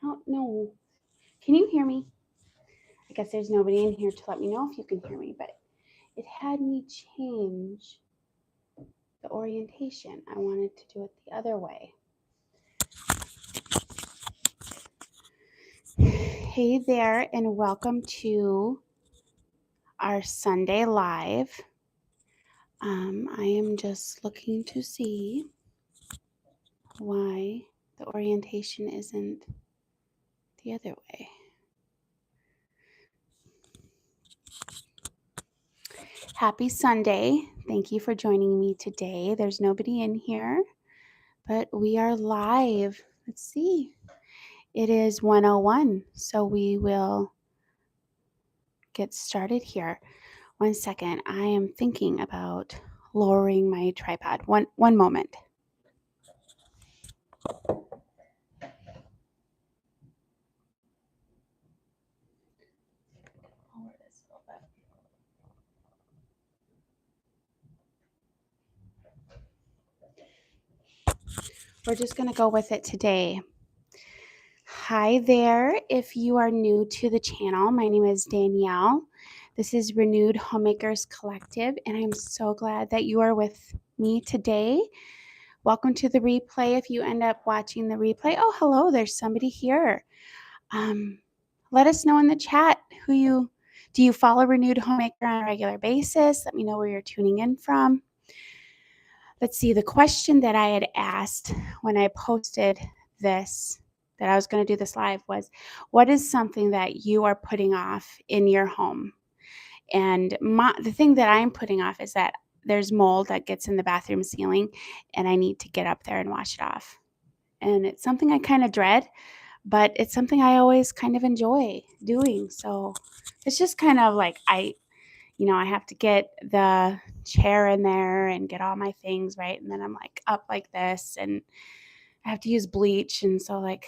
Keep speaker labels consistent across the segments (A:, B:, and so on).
A: I don't know. Can you hear me? I guess there's nobody in here to let me know if you can hear me, but it had me change the orientation. I wanted to do it the other way. Hey there, and welcome to our Sunday Live. I am just looking to see why the orientation isn't the other way. Happy Sunday. Thank you for joining me today. There's nobody in here, but we are live. Let's see. It is 1:01, so we will get started here. 1 second. I am thinking about lowering my tripod. One moment. Lower this a little bit. We're just going to go with it today. Hi there. If you are new to the channel, my name is Danielle. This is Renewed Homemakers Collective, and I'm so glad that you are with me today. Welcome to the replay. If you end up watching the replay, oh, hello, there's somebody here. Let us know in the chat do you follow Renewed Homemaker on a regular basis? Let me know where you're tuning in from. Let's see, the question that I had asked when I posted this, that I was going to do this live, was what is something that you are putting off in your home? And the thing that I'm putting off is that there's mold that gets in the bathroom ceiling, and I need to get up there and wash it off. And it's something I kind of dread, but it's something I always kind of enjoy doing. So it's just kind of like I have to get the chair in there and get all my things right. And then I'm like up like this, and I have to use bleach. And so I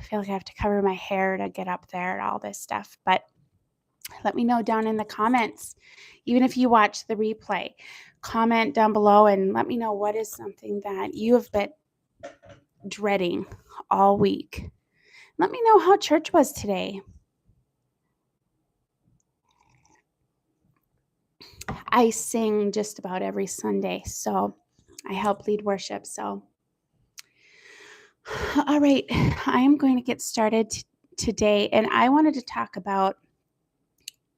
A: feel like I have to cover my hair to get up there and all this stuff. But let me know down in the comments, even if you watch the replay, comment down below and let me know what is something that you have been dreading all week. Let me know how church was today. I sing just about every Sunday, so I help lead worship. So, all right, I am going to get started today, and I wanted to talk about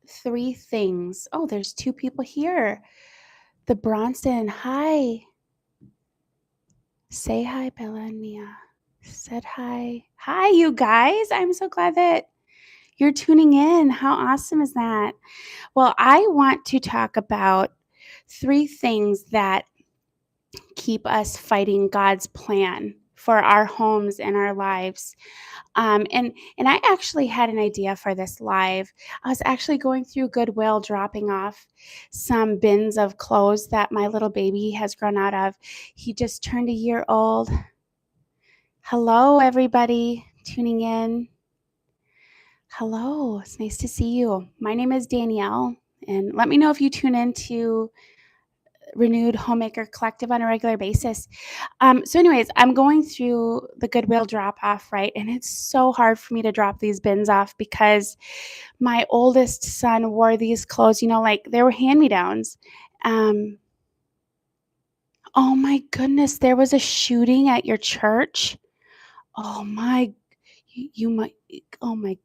A: 3 things. Oh, there's 2 people here. The Bronson, hi. Say hi, Bella and Mia. Said hi. Hi, you guys. I'm so glad that you're tuning in. How awesome is that? Well, I want to talk about 3 things that keep us fighting God's plan for our homes and our lives. And I actually had an idea for this live. I was actually going through Goodwill, dropping off some bins of clothes that my little baby has grown out of. He just turned a year old. Hello, everybody tuning in. Hello, it's nice to see you. My name is Danielle, and let me know if you tune into Renewed Homemaker Collective on a regular basis. So anyways, I'm going through the Goodwill drop off, right? And it's so hard for me to drop these bins off because my oldest son wore these clothes, like they were hand-me-downs. Oh my goodness, there was a shooting at your church. Oh my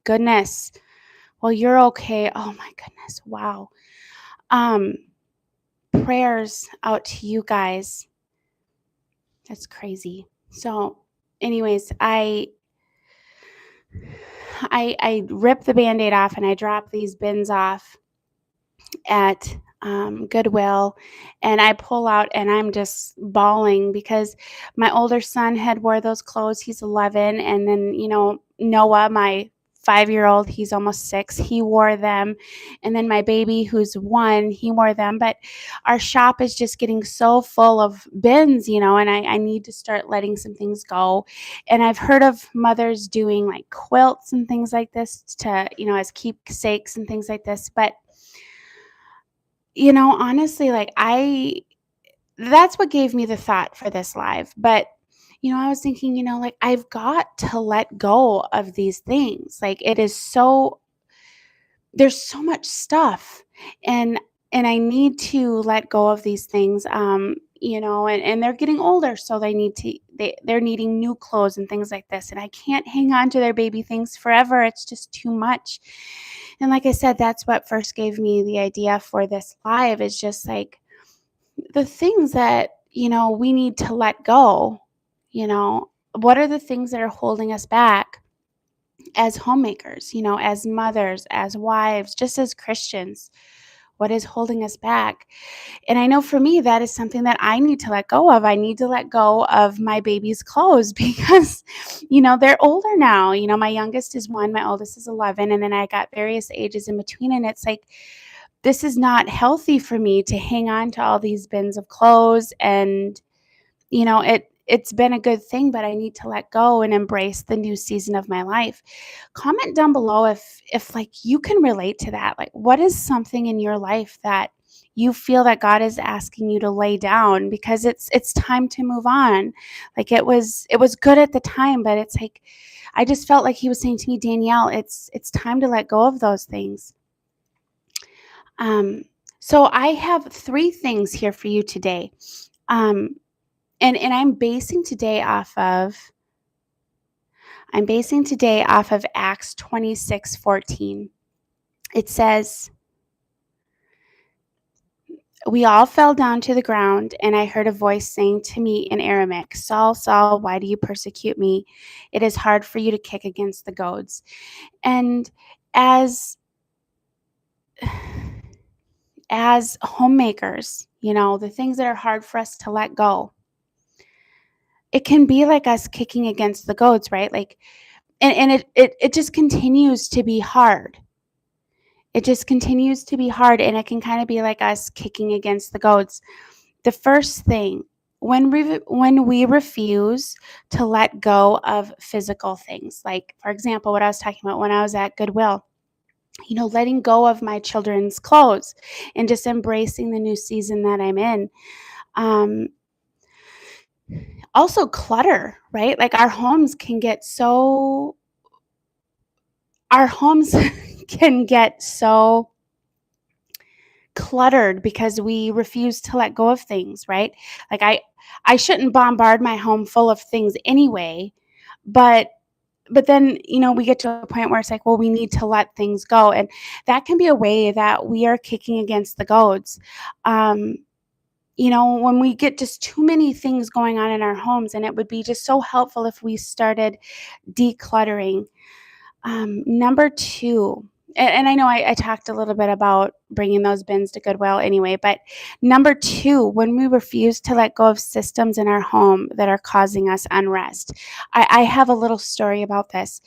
A: goodness. Well, you're okay. Oh my goodness. Wow. Prayers out to you guys. That's crazy. So anyways, I rip the Band-Aid off and I drop these bins off at Goodwill, and I pull out and I'm just bawling because my older son had wore those clothes. He's 11, and then Noah, my 5-year-old, he's almost 6, he wore them, and then my baby who's 1, he wore them. But our shop is just getting so full of bins, and I need to start letting some things go. And I've heard of mothers doing like quilts and things like this to as keepsakes and things like this, but honestly, that's what gave me the thought for this live. But I was thinking, like I've got to let go of these things. Like it is so there's so much stuff and I need to let go of these things. And they're getting older, so they're needing new clothes and things like this. And I can't hang on to their baby things forever. It's just too much. And like I said, that's what first gave me the idea for this live is just like the things that, we need to let go. What are the things that are holding us back as homemakers, as mothers, as wives, just as Christians? What is holding us back? And I know for me, that is something that I need to let go of. I need to let go of my baby's clothes because, they're older now. My youngest is 1, my oldest is 11, and then I got various ages in between. And it's like, this is not healthy for me to hang on to all these bins of clothes. And it's been a good thing, but I need to let go and embrace the new season of my life. Comment down below if like you can relate to that. Like what is something in your life that you feel that God is asking you to lay down because it's time to move on. Like it was good at the time, but it's like I just felt like he was saying to me, Danielle, it's time to let go of those things. So I have 3 things here for you today. And I'm basing today off of Acts 26:14. It says, "We all fell down to the ground, and I heard a voice saying to me in Aramaic, 'Saul, Saul, why do you persecute me? It is hard for you to kick against the goads.'" And as homemakers, the things that are hard for us to let go, it can be like us kicking against the goads, right? Like and it just continues to be hard. It just continues to be hard, and it can kind of be like us kicking against the goads. The first thing, when we refuse to let go of physical things, like for example, what I was talking about when I was at Goodwill, letting go of my children's clothes and just embracing the new season that I'm in. Also clutter, right? Like our homes can get so cluttered because we refuse to let go of things, right? Like I shouldn't bombard my home full of things anyway, but then, we get to a point where it's like, well, we need to let things go. And that can be a way that we are kicking against the goads. When we get just too many things going on in our homes, and it would be just so helpful if we started decluttering. Number 2, and I know I talked a little bit about bringing those bins to Goodwill anyway, but number 2, when we refuse to let go of systems in our home that are causing us unrest. I have a little story about this.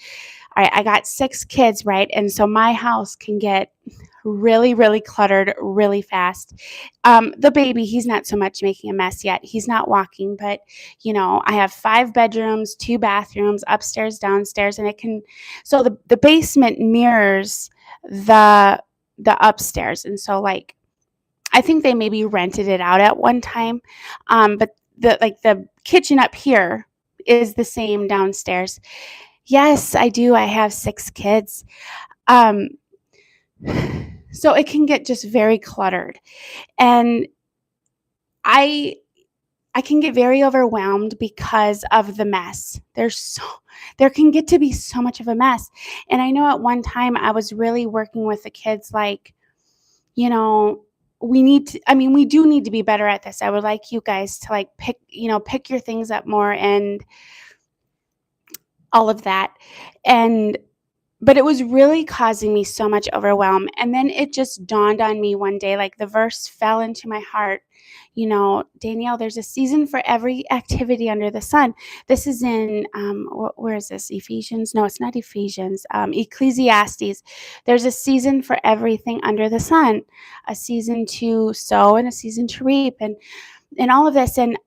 A: I got 6 kids, right? And so my house can get really, really cluttered really fast. The baby, he's not so much making a mess yet. He's not walking, but I have 5 bedrooms, 2 bathrooms, upstairs, downstairs, and so the basement mirrors the upstairs. And so like I think they maybe rented it out at one time. But the kitchen up here is the same downstairs. Yes, I do. I have 6 kids. Um, so it can get just very cluttered. And I can get very overwhelmed because of the mess. There can get to be so much of a mess. And I know at one time I was really working with the kids like, we do need to be better at this. I would like you guys to like pick your things up more and all of that. But it was really causing me so much overwhelm. And then it just dawned on me one day, like the verse fell into my heart. Danielle, there's a season for every activity under the sun. This is in, where is this? Ephesians? No, it's not Ephesians. Ecclesiastes. There's a season for everything under the sun, a season to sow and a season to reap and all of this. And,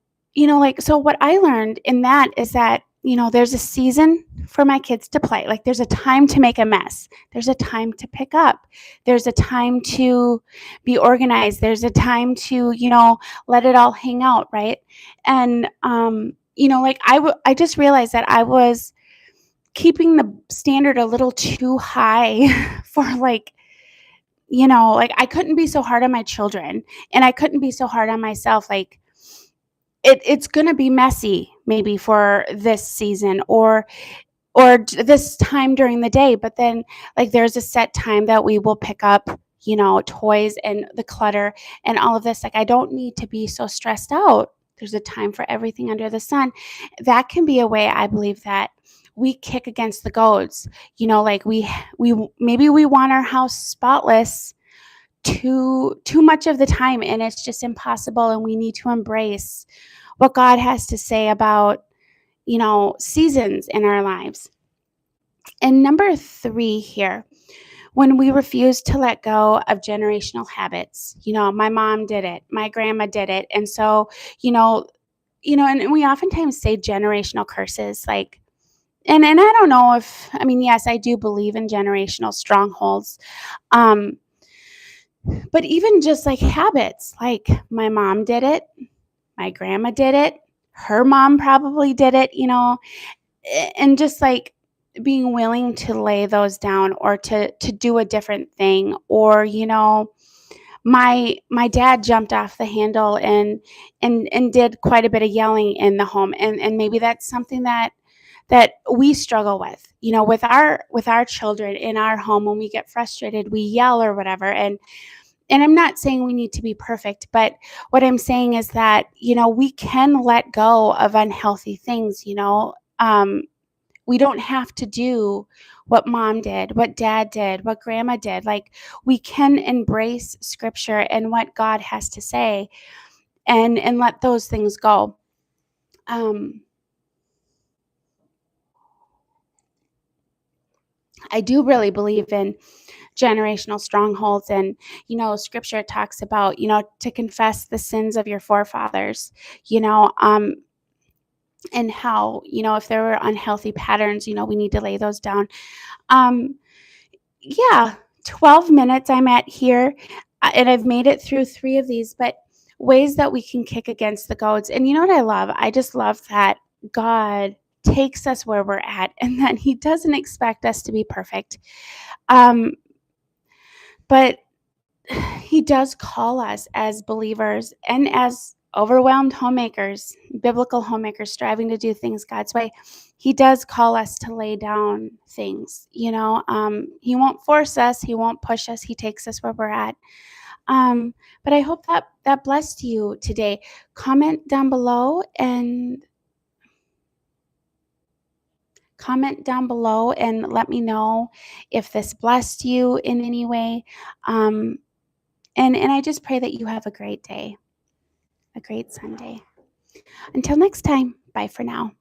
A: so what I learned in that is that, there's a season for my kids to play. Like there's a time to make a mess. There's a time to pick up. There's a time to be organized. There's a time to, let it all hang out, right? And like I just realized that I was keeping the standard a little too high for like, like I couldn't be so hard on my children and I couldn't be so hard on myself. Like it's going to be messy maybe for this season or this time during the day, but then like there's a set time that we will pick up, toys and the clutter and all of this. Like I don't need to be so stressed out. There's a time for everything under the sun. That can be a way I believe that we kick against the goads. Like we maybe we want our house spotless too much of the time, and it's just impossible, and we need to embrace what God has to say about seasons in our lives. And number 3 here, when we refuse to let go of generational habits, my mom did it, my grandma did it. And so, and we oftentimes say generational curses, like, and I don't know if, I mean, yes, I do believe in generational strongholds. But even just like habits, like my mom did it, my grandma did it, her mom probably did it, and just like being willing to lay those down or to do a different thing. Or my dad jumped off the handle and did quite a bit of yelling in the home, and maybe that's something that we struggle with, with our children in our home. When we get frustrated, we yell or whatever. And I'm not saying we need to be perfect, but what I'm saying is that we can let go of unhealthy things. We don't have to do what mom did, what dad did, what grandma did. Like we can embrace Scripture and what God has to say, and let those things go. I do really believe in generational strongholds, and Scripture talks about to confess the sins of your forefathers, and how if there were unhealthy patterns, we need to lay those down. um yeah, 12 minutes I'm at here, and I've made it through 3 of these, but ways that we can kick against the goads. And you know what I love? I just love that God takes us where we're at and that he doesn't expect us to be perfect. um but he does call us as believers and as overwhelmed homemakers, biblical homemakers striving to do things God's way. He does call us to lay down things. He won't force us. He won't push us. He takes us where we're at. But I hope that blessed you today. Comment down below and let me know if this blessed you in any way. And I just pray that you have a great day, a great Sunday. Until next time, bye for now.